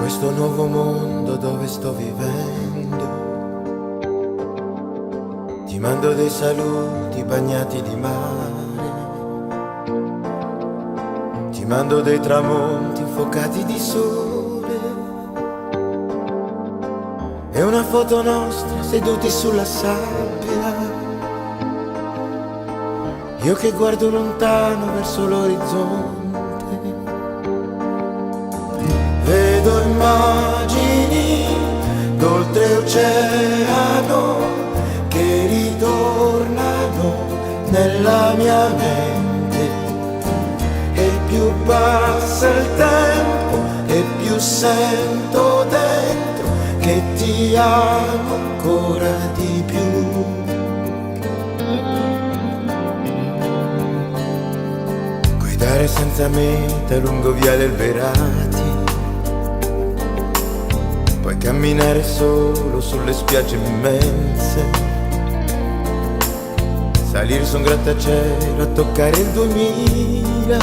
questo nuovo mondo dove sto vivendo. Ti mando dei saluti bagnati di mare, ti mando dei tramonti infuocati di sole e una foto nostra seduti sulla sabbia. Io che guardo lontano verso l'orizzonte, vedo immagini d'oltreoceano che ritornano nella mia mente, e più passa il tempo e più sento dentro che ti amo ancora di più. Guidare senza meta lungo viale Alberati, puoi camminare solo sulle spiagge immense, salire su un grattacielo a toccare il 2000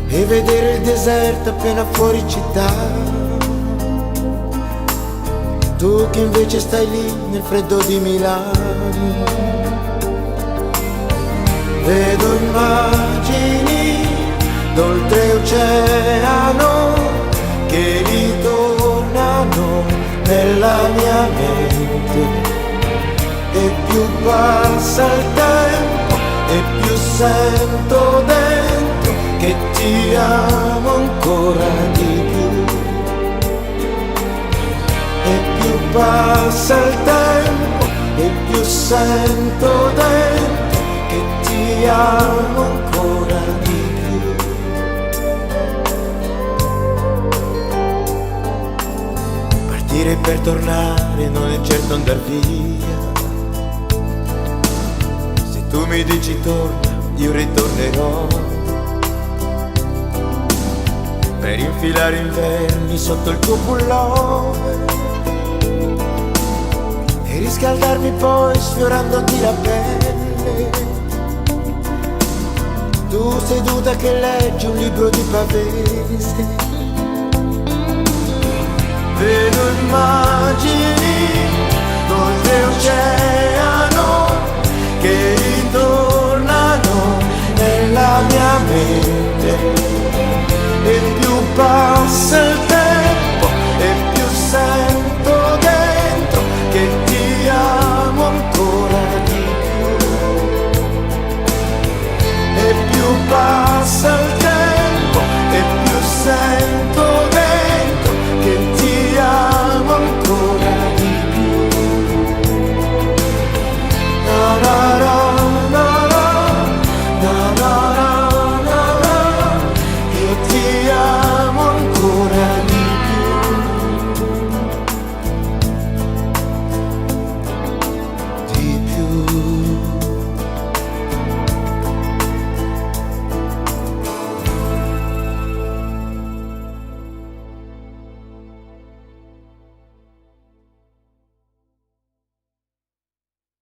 e vedere il deserto appena fuori città. Tu che invece stai lì nel freddo di Milano. Vedo immagini d'oltreoceano che ritornano nella mia mente, e più passa il tempo e più sento dentro che ti amo ancora di più. E più passa il tempo e più sento dentro che ti amo ancora di più. Partire per tornare non è certo andar via. Se tu mi dici torna, io ritornerò per infilare inverni sotto il tuo pullover e riscaldarmi poi sfiorandoti la pelle. Tu seduta che leggi un libro di Pavese. Vedo immagini d'oltreoceano che ritornano nella mia mente, e più